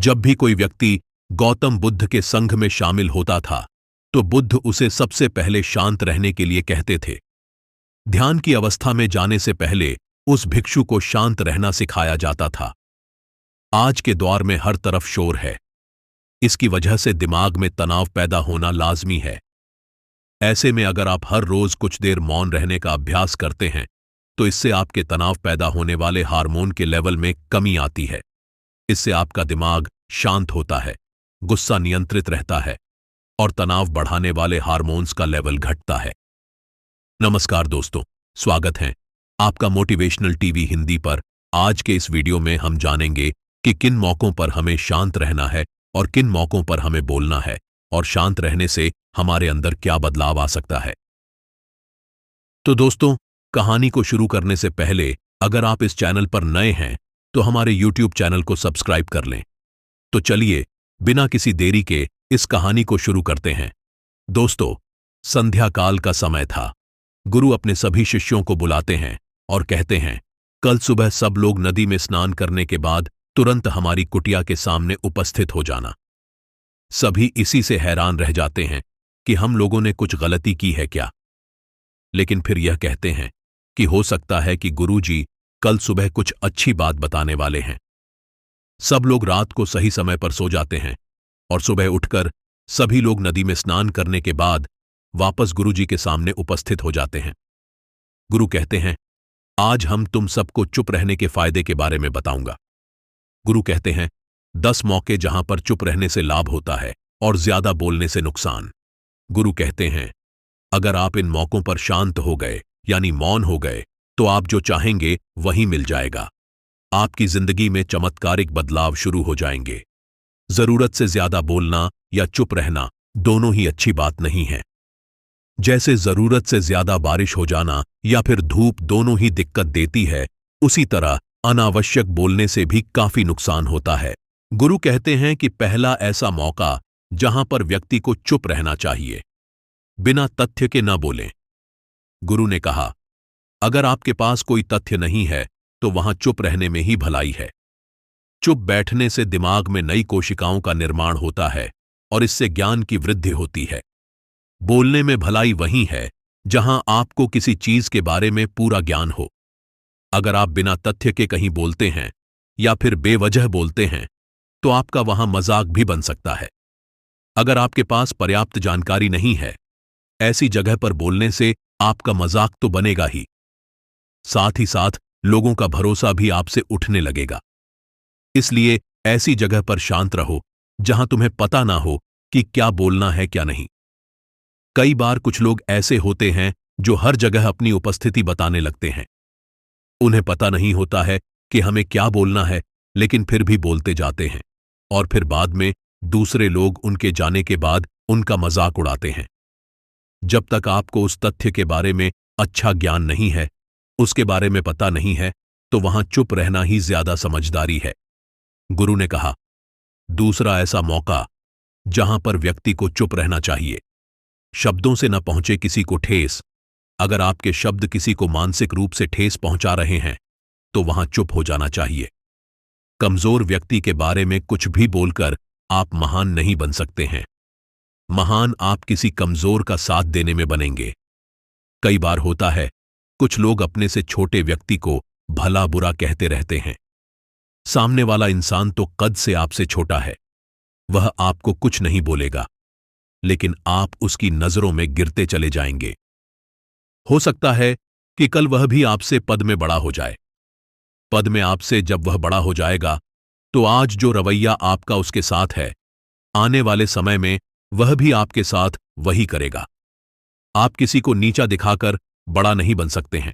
जब भी कोई व्यक्ति गौतम बुद्ध के संघ में शामिल होता था तो बुद्ध उसे सबसे पहले शांत रहने के लिए कहते थे। ध्यान की अवस्था में जाने से पहले उस भिक्षु को शांत रहना सिखाया जाता था। आज के दौर में हर तरफ शोर है। इसकी वजह से दिमाग में तनाव पैदा होना लाजमी है। ऐसे में अगर आप हर रोज कुछ देर मौन रहने का अभ्यास करते हैं तो इससे आपके तनाव पैदा होने वाले हार्मोन के लेवल में कमी आती है। इससे आपका दिमाग शांत होता है, गुस्सा नियंत्रित रहता है और तनाव बढ़ाने वाले हार्मोन्स का लेवल घटता है। नमस्कार दोस्तों, स्वागत है आपका मोटिवेशनल टीवी हिंदी पर। आज के इस वीडियो में हम जानेंगे कि किन मौकों पर हमें शांत रहना है और किन मौकों पर हमें बोलना है और शांत रहने से हमारे अंदर क्या बदलाव आ सकता है। तो दोस्तों, कहानी को शुरू करने से पहले अगर आप इस चैनल पर नए हैं तो हमारे YouTube चैनल को सब्सक्राइब कर लें। तो चलिए बिना किसी देरी के इस कहानी को शुरू करते हैं। दोस्तों, संध्या काल का समय था। गुरु अपने सभी शिष्यों को बुलाते हैं और कहते हैं, कल सुबह सब लोग नदी में स्नान करने के बाद तुरंत हमारी कुटिया के सामने उपस्थित हो जाना। सभी इसी से हैरान रह जाते हैं कि हम लोगों ने कुछ गलती की है क्या। लेकिन फिर यह कहते हैं कि हो सकता है कि गुरुजी कल सुबह कुछ अच्छी बात बताने वाले हैं। सब लोग रात को सही समय पर सो जाते हैं और सुबह उठकर सभी लोग नदी में स्नान करने के बाद वापस गुरुजी के सामने उपस्थित हो जाते हैं। गुरु कहते हैं, आज हम तुम सबको चुप रहने के फायदे के बारे में बताऊंगा। गुरु कहते हैं, 10 मौके जहां पर चुप रहने से लाभ होता है और ज्यादा बोलने से नुकसान। गुरु कहते हैं, अगर आप इन मौकों पर शांत हो गए यानी मौन हो गए तो आप जो चाहेंगे वही मिल जाएगा। आपकी जिंदगी में चमत्कारिक बदलाव शुरू हो जाएंगे। जरूरत से ज्यादा बोलना या चुप रहना दोनों ही अच्छी बात नहीं है। जैसे जरूरत से ज्यादा बारिश हो जाना या फिर धूप दोनों ही दिक्कत देती है, उसी तरह अनावश्यक बोलने से भी काफी नुकसान होता है। गुरु कहते हैं कि पहला ऐसा मौका जहां पर व्यक्ति को चुप रहना चाहिए, बिना तथ्य के न बोलें। गुरु ने कहा, अगर आपके पास कोई तथ्य नहीं है तो वहां चुप रहने में ही भलाई है। चुप बैठने से दिमाग में नई कोशिकाओं का निर्माण होता है और इससे ज्ञान की वृद्धि होती है। बोलने में भलाई वही है जहां आपको किसी चीज के बारे में पूरा ज्ञान हो। अगर आप बिना तथ्य के कहीं बोलते हैं या फिर बेवजह बोलते हैं तो आपका वहां मजाक भी बन सकता है। अगर आपके पास पर्याप्त जानकारी नहीं है, ऐसी जगह पर बोलने से आपका मजाक तो बनेगा ही, साथ ही साथ लोगों का भरोसा भी आपसे उठने लगेगा। इसलिए ऐसी जगह पर शांत रहो जहां तुम्हें पता ना हो कि क्या बोलना है क्या नहीं। कई बार कुछ लोग ऐसे होते हैं जो हर जगह अपनी उपस्थिति बताने लगते हैं। उन्हें पता नहीं होता है कि हमें क्या बोलना है, लेकिन फिर भी बोलते जाते हैं और फिर बाद में दूसरे लोग उनके जाने के बाद उनका मजाक उड़ाते हैं। जब तक आपको उस तथ्य के बारे में अच्छा ज्ञान नहीं है, उसके बारे में पता नहीं है, तो वहां चुप रहना ही ज्यादा समझदारी है। गुरु ने कहा, दूसरा ऐसा मौका जहां पर व्यक्ति को चुप रहना चाहिए, शब्दों से न पहुंचे किसी को ठेस। अगर आपके शब्द किसी को मानसिक रूप से ठेस पहुंचा रहे हैं तो वहां चुप हो जाना चाहिए। कमजोर व्यक्ति के बारे में कुछ भी बोलकर आप महान नहीं बन सकते हैं। महान आप किसी कमजोर का साथ देने में बनेंगे। कई बार होता है कुछ लोग अपने से छोटे व्यक्ति को भला बुरा कहते रहते हैं। सामने वाला इंसान तो कद से आपसे छोटा है, वह आपको कुछ नहीं बोलेगा, लेकिन आप उसकी नजरों में गिरते चले जाएंगे। हो सकता है कि कल वह भी आपसे पद में बड़ा हो जाए। पद में आपसे जब वह बड़ा हो जाएगा तो आज जो रवैया आपका उसके साथ है, आने वाले समय में वह भी आपके साथ वही करेगा। आप किसी को नीचा दिखाकर बड़ा नहीं बन सकते हैं।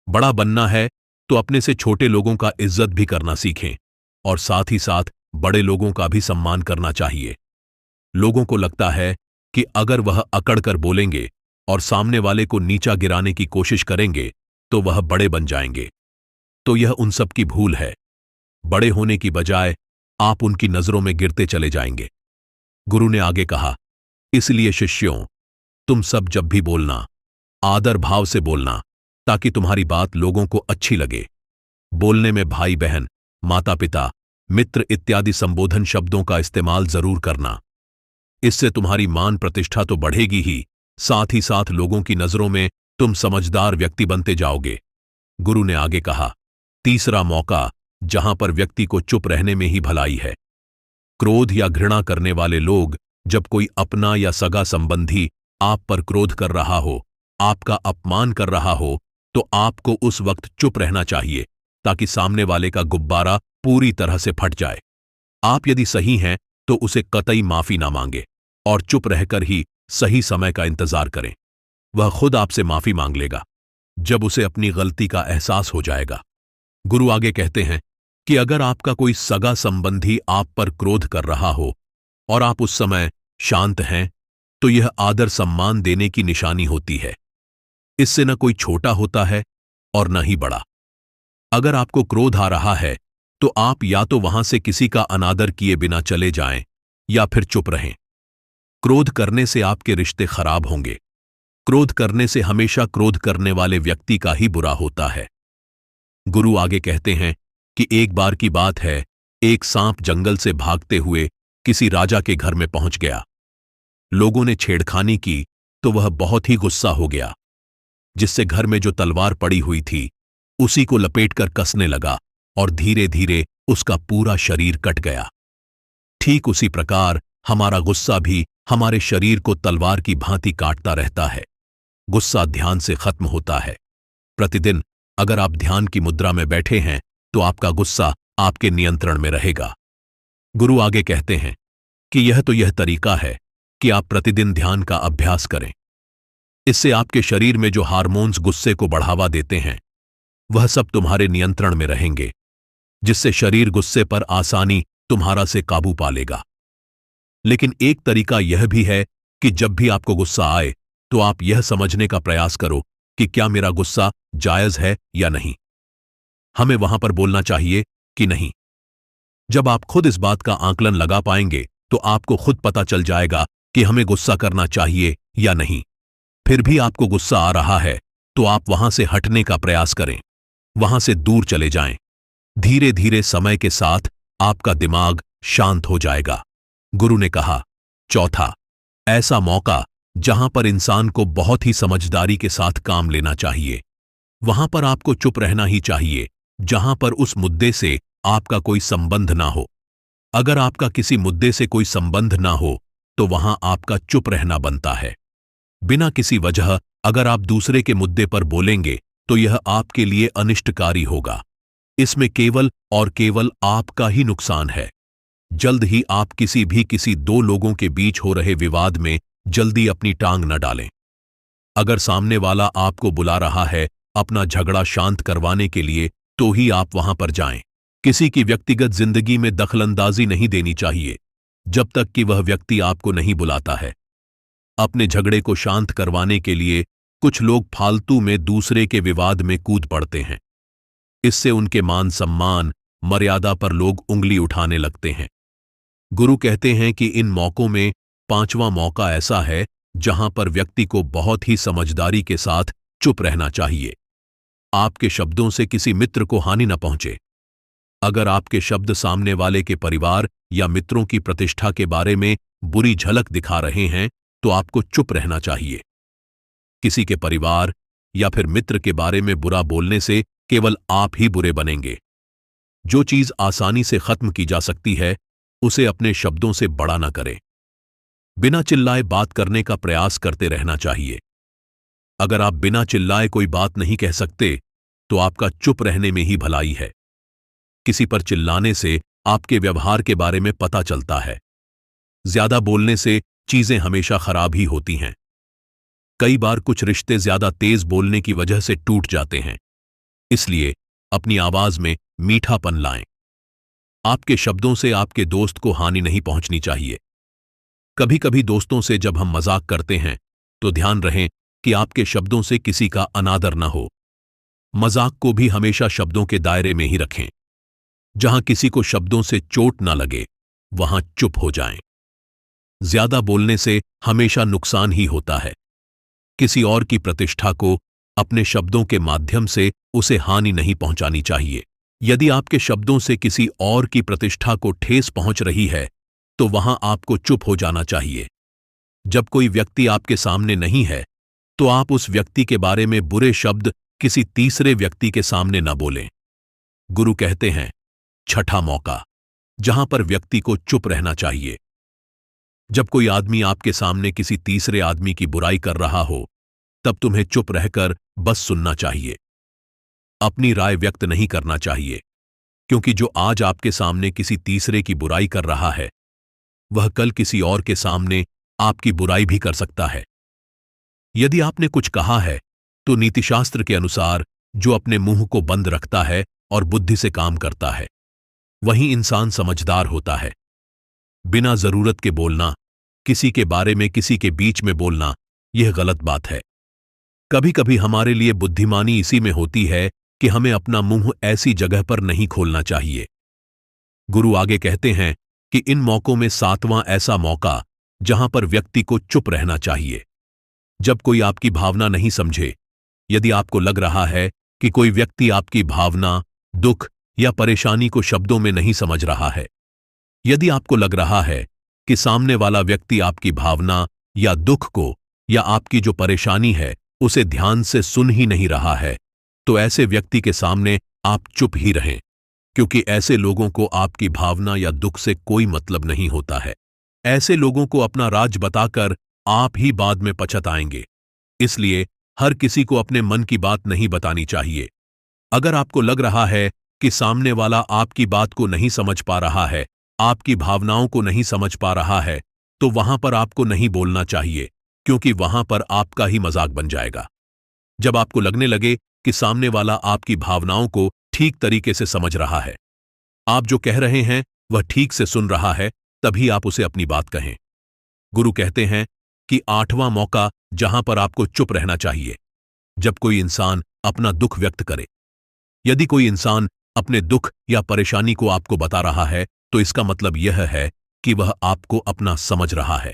बड़ा बनना है तो अपने से छोटे लोगों का इज्जत भी करना सीखें और साथ ही साथ बड़े लोगों का भी सम्मान करना चाहिए। लोगों को लगता है कि अगर वह अकड़ कर बोलेंगे और सामने वाले को नीचा गिराने की कोशिश करेंगे तो वह बड़े बन जाएंगे। तो यह उन सब की भूल है। बड़े होने की बजाय आप उनकी नजरों में गिरते चले जाएंगे। गुरु ने आगे कहा, इसलिए शिष्यों, तुम सब जब भी बोलना, आदर भाव से बोलना ताकि तुम्हारी बात लोगों को अच्छी लगे। बोलने में भाई बहन, माता पिता, मित्र इत्यादि संबोधन शब्दों का इस्तेमाल जरूर करना। इससे तुम्हारी मान प्रतिष्ठा तो बढ़ेगी ही, साथ ही साथ लोगों की नजरों में तुम समझदार व्यक्ति बनते जाओगे। गुरु ने आगे कहा, तीसरा मौका जहां पर व्यक्ति को चुप रहने में ही भलाई है। क्रोध या घृणा करने वाले लोग, जब कोई अपना या सगा संबंधी आप पर क्रोध कर रहा हो, आपका अपमान कर रहा हो, तो आपको उस वक्त चुप रहना चाहिए ताकि सामने वाले का गुब्बारा पूरी तरह से फट जाए। आप यदि सही हैं तो उसे कतई माफी ना मांगे और चुप रहकर ही सही समय का इंतजार करें। वह खुद आपसे माफी मांग लेगा जब उसे अपनी गलती का एहसास हो जाएगा। गुरु आगे कहते हैं कि अगर आपका कोई सगा संबंधी आप पर क्रोध कर रहा हो और आप उस समय शांत हैं, तो यह आदर सम्मान देने की निशानी होती है। इससे न कोई छोटा होता है और न ही बड़ा। अगर आपको क्रोध आ रहा है तो आप या तो वहां से किसी का अनादर किए बिना चले जाएं या फिर चुप रहें। क्रोध करने से आपके रिश्ते खराब होंगे। क्रोध करने से हमेशा क्रोध करने वाले व्यक्ति का ही बुरा होता है। गुरु आगे कहते हैं कि एक बार की बात है, एक सांप जंगल से भागते हुए किसी राजा के घर में पहुंच गया। लोगों ने छेड़खानी की तो वह बहुत ही गुस्सा हो गया, जिससे घर में जो तलवार पड़ी हुई थी उसी को लपेटकर कसने लगा और धीरे धीरे उसका पूरा शरीर कट गया। ठीक उसी प्रकार हमारा गुस्सा भी हमारे शरीर को तलवार की भांति काटता रहता है। गुस्सा ध्यान से खत्म होता है। प्रतिदिन अगर आप ध्यान की मुद्रा में बैठे हैं तो आपका गुस्सा आपके नियंत्रण में रहेगा। गुरु आगे कहते हैं कि यह तरीका है कि आप प्रतिदिन ध्यान का अभ्यास करें। इससे आपके शरीर में जो हार्मोन्स गुस्से को बढ़ावा देते हैं वह सब तुम्हारे नियंत्रण में रहेंगे, जिससे शरीर गुस्से पर आसानी तुम्हारा से काबू पा लेगा। लेकिन एक तरीका यह भी है कि जब भी आपको गुस्सा आए तो आप यह समझने का प्रयास करो कि क्या मेरा गुस्सा जायज है या नहीं। हमें वहां पर बोलना चाहिए कि नहीं। जब आप खुद इस बात का आकलन लगा पाएंगे तो आपको खुद पता चल जाएगा कि हमें गुस्सा करना चाहिए या नहीं। फिर भी आपको गुस्सा आ रहा है तो आप वहां से हटने का प्रयास करें, वहां से दूर चले जाएं। धीरे धीरे समय के साथ आपका दिमाग शांत हो जाएगा। गुरु ने कहा, चौथा, ऐसा मौका जहां पर इंसान को बहुत ही समझदारी के साथ काम लेना चाहिए। वहां पर आपको चुप रहना ही चाहिए जहां पर उस मुद्दे से आपका कोई संबंध ना हो। अगर आपका किसी मुद्दे से कोई संबंध ना हो तो वहां आपका चुप रहना बनता है। बिना किसी वजह अगर आप दूसरे के मुद्दे पर बोलेंगे तो यह आपके लिए अनिष्टकारी होगा। इसमें केवल और केवल आपका ही नुकसान है। जल्द ही आप किसी दो लोगों के बीच हो रहे विवाद में जल्दी अपनी टांग न डालें। अगर सामने वाला आपको बुला रहा है अपना झगड़ा शांत करवाने के लिए तो ही आप वहां पर जाएं। किसी की व्यक्तिगत जिंदगी में दखलंदाजी नहीं देनी चाहिए जब तक कि वह व्यक्ति आपको नहीं बुलाता है। अपने झगड़े को शांत करवाने के लिए कुछ लोग फालतू में दूसरे के विवाद में कूद पड़ते हैं। इससे उनके मान सम्मान, मर्यादा पर लोग उंगली उठाने लगते हैं। गुरु कहते हैं कि इन मौकों में पांचवा मौका ऐसा है जहां पर व्यक्ति को बहुत ही समझदारी के साथ चुप रहना चाहिए। आपके शब्दों से किसी मित्र को हानि न पहुंचे। अगर आपके शब्द सामने वाले के परिवार या मित्रों की प्रतिष्ठा के बारे में बुरी झलक दिखा रहे हैं तो आपको चुप रहना चाहिए। किसी के परिवार या फिर मित्र के बारे में बुरा बोलने से केवल आप ही बुरे बनेंगे। जो चीज आसानी से खत्म की जा सकती है उसे अपने शब्दों से बड़ा न करें। बिना चिल्लाए बात करने का प्रयास करते रहना चाहिए। अगर आप बिना चिल्लाए कोई बात नहीं कह सकते तो आपका चुप रहने में ही भलाई है। किसी पर चिल्लाने से आपके व्यवहार के बारे में पता चलता है। ज्यादा बोलने से चीजें हमेशा खराब ही होती हैं। कई बार कुछ रिश्ते ज्यादा तेज बोलने की वजह से टूट जाते हैं। इसलिए अपनी आवाज में मीठापन लाएं। आपके शब्दों से आपके दोस्त को हानि नहीं पहुंचनी चाहिए। कभी कभी दोस्तों से जब हम मजाक करते हैं तो ध्यान रहे कि आपके शब्दों से किसी का अनादर न हो। मजाक को भी हमेशा शब्दों के दायरे में ही रखें। जहां किसी को शब्दों से चोट न लगे वहां चुप हो जाएं। ज्यादा बोलने से हमेशा नुकसान ही होता है। किसी और की प्रतिष्ठा को अपने शब्दों के माध्यम से उसे हानि नहीं पहुंचानी चाहिए। यदि आपके शब्दों से किसी और की प्रतिष्ठा को ठेस पहुंच रही है तो वहां आपको चुप हो जाना चाहिए। जब कोई व्यक्ति आपके सामने नहीं है तो आप उस व्यक्ति के बारे में बुरे शब्द किसी तीसरे व्यक्ति के सामने न बोलें। गुरु कहते हैं, छठा मौका, जहां पर व्यक्ति को चुप रहना चाहिए। जब कोई आदमी आपके सामने किसी तीसरे आदमी की बुराई कर रहा हो तब तुम्हें चुप रहकर बस सुनना चाहिए। अपनी राय व्यक्त नहीं करना चाहिए, क्योंकि जो आज आपके सामने किसी तीसरे की बुराई कर रहा है वह कल किसी और के सामने आपकी बुराई भी कर सकता है। यदि आपने कुछ कहा है तो नीतिशास्त्र के अनुसार जो अपने मुंह को बंद रखता है और बुद्धि से काम करता है वही इंसान समझदार होता है। बिना जरूरत के बोलना, किसी के बारे में किसी के बीच में बोलना, यह गलत बात है। कभी कभी हमारे लिए बुद्धिमानी इसी में होती है कि हमें अपना मुंह ऐसी जगह पर नहीं खोलना चाहिए। गुरु आगे कहते हैं कि इन मौकों में सातवां ऐसा मौका जहां पर व्यक्ति को चुप रहना चाहिए। जब कोई आपकी भावना नहीं समझे, यदि आपको लग रहा है कि कोई व्यक्ति आपकी भावना, दुख या परेशानी को शब्दों में नहीं समझ रहा है, यदि आपको लग रहा है कि सामने वाला व्यक्ति आपकी भावना या दुख को या आपकी जो परेशानी है उसे ध्यान से सुन ही नहीं रहा है, तो ऐसे व्यक्ति के सामने आप चुप ही रहें, क्योंकि ऐसे लोगों को आपकी भावना या दुख से कोई मतलब नहीं होता है। ऐसे लोगों को अपना राज बताकर आप ही बाद में पछताएंगे। इसलिए हर किसी को अपने मन की बात नहीं बतानी चाहिए। अगर आपको लग रहा है कि सामने वाला आपकी बात को नहीं समझ पा रहा है, आपकी भावनाओं को नहीं समझ पा रहा है, तो वहां पर आपको नहीं बोलना चाहिए, क्योंकि वहां पर आपका ही मजाक बन जाएगा। जब आपको लगने लगे कि सामने वाला आपकी भावनाओं को ठीक तरीके से समझ रहा है, आप जो कह रहे हैं वह ठीक से सुन रहा है, तभी आप उसे अपनी बात कहें। गुरु कहते हैं कि आठवां मौका जहां पर आपको चुप रहना चाहिए, जब कोई इंसान अपना दुख व्यक्त करे। यदि कोई इंसान अपने दुख या परेशानी को आपको बता रहा है तो इसका मतलब यह है कि वह आपको अपना समझ रहा है।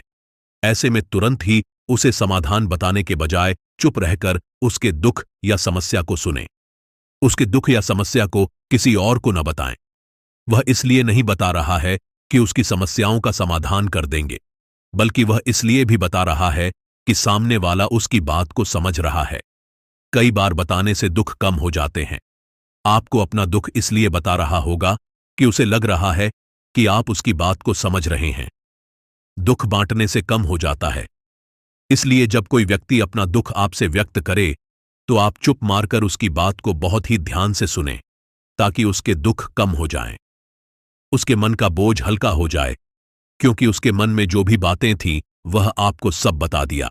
ऐसे में तुरंत ही उसे समाधान बताने के बजाय चुप रहकर उसके दुख या समस्या को सुनें। उसके दुख या समस्या को किसी और को न बताएं। वह इसलिए नहीं बता रहा है कि उसकी समस्याओं का समाधान कर देंगे, बल्कि वह इसलिए भी बता रहा है कि सामने वाला उसकी बात को समझ रहा है। कई बार बताने से दुख कम हो जाते हैं। आपको अपना दुख इसलिए बता रहा होगा कि उसे लग रहा है कि आप उसकी बात को समझ रहे हैं। दुख बांटने से कम हो जाता है। इसलिए जब कोई व्यक्ति अपना दुख आपसे व्यक्त करे तो आप चुप मारकर उसकी बात को बहुत ही ध्यान से सुनें, ताकि उसके दुख कम हो जाएं, उसके मन का बोझ हल्का हो जाए, क्योंकि उसके मन में जो भी बातें थीं वह आपको सब बता दिया।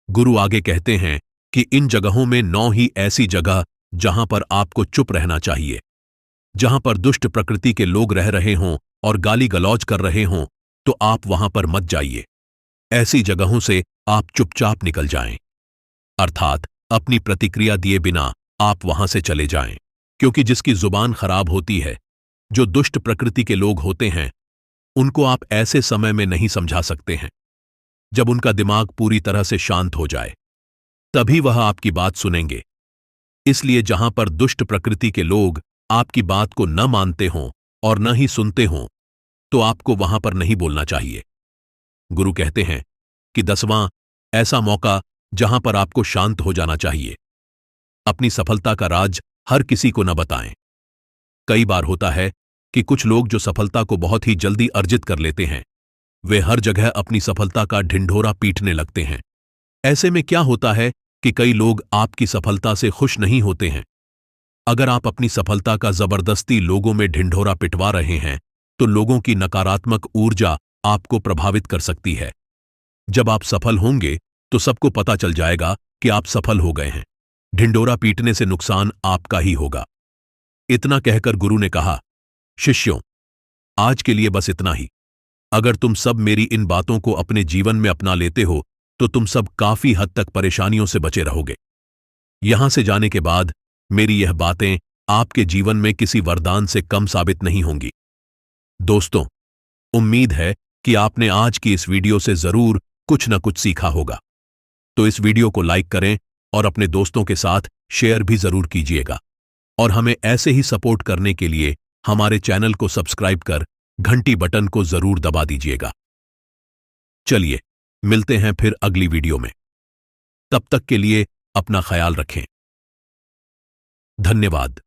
गुरु आगे कहते हैं कि इन जगहों में 9 ही ऐसी जगह जहां पर आपको चुप रहना चाहिए। जहां पर दुष्ट प्रकृति के लोग रह रहे हों और गाली गलौज कर रहे हों तो आप वहां पर मत जाइए। ऐसी जगहों से आप चुपचाप निकल जाएं, अर्थात अपनी प्रतिक्रिया दिए बिना आप वहां से चले जाएं, क्योंकि जिसकी जुबान खराब होती है, जो दुष्ट प्रकृति के लोग होते हैं, उनको आप ऐसे समय में नहीं समझा सकते हैं। जब उनका दिमाग पूरी तरह से शांत हो जाए तभी वह आपकी बात सुनेंगे। इसलिए जहां पर दुष्ट प्रकृति के लोग आपकी बात को न मानते हों और न ही सुनते हों तो आपको वहां पर नहीं बोलना चाहिए। गुरु कहते हैं कि 10वां ऐसा मौका जहां पर आपको शांत हो जाना चाहिए। अपनी सफलता का राज हर किसी को न बताएं। कई बार होता है कि कुछ लोग जो सफलता को बहुत ही जल्दी अर्जित कर लेते हैं, वे हर जगह अपनी सफलता का ढिंढोरा पीटने लगते हैं। ऐसे में क्या होता है कि कई लोग आपकी सफलता से खुश नहीं होते हैं। अगर आप अपनी सफलता का जबरदस्ती लोगों में ढिंढोरा पिटवा रहे हैं तो लोगों की नकारात्मक ऊर्जा आपको प्रभावित कर सकती है। जब आप सफल होंगे तो सबको पता चल जाएगा कि आप सफल हो गए हैं। ढिंढोरा पीटने से नुकसान आपका ही होगा। इतना कहकर गुरु ने कहा, शिष्यों, आज के लिए बस इतना ही। अगर तुम सब मेरी इन बातों को अपने जीवन में अपना लेते हो तो तुम सब काफी हद तक परेशानियों से बचे रहोगे। यहां से जाने के बाद मेरी यह बातें आपके जीवन में किसी वरदान से कम साबित नहीं होंगी। दोस्तों, उम्मीद है कि आपने आज की इस वीडियो से जरूर कुछ न कुछ सीखा होगा। तो इस वीडियो को लाइक करें और अपने दोस्तों के साथ शेयर भी जरूर कीजिएगा। और हमें ऐसे ही सपोर्ट करने के लिए हमारे चैनल को सब्सक्राइब कर घंटी बटन को जरूर दबा दीजिएगा। चलिए मिलते हैं फिर अगली वीडियो में। तब तक के लिए अपना ख्याल रखें। धन्यवाद।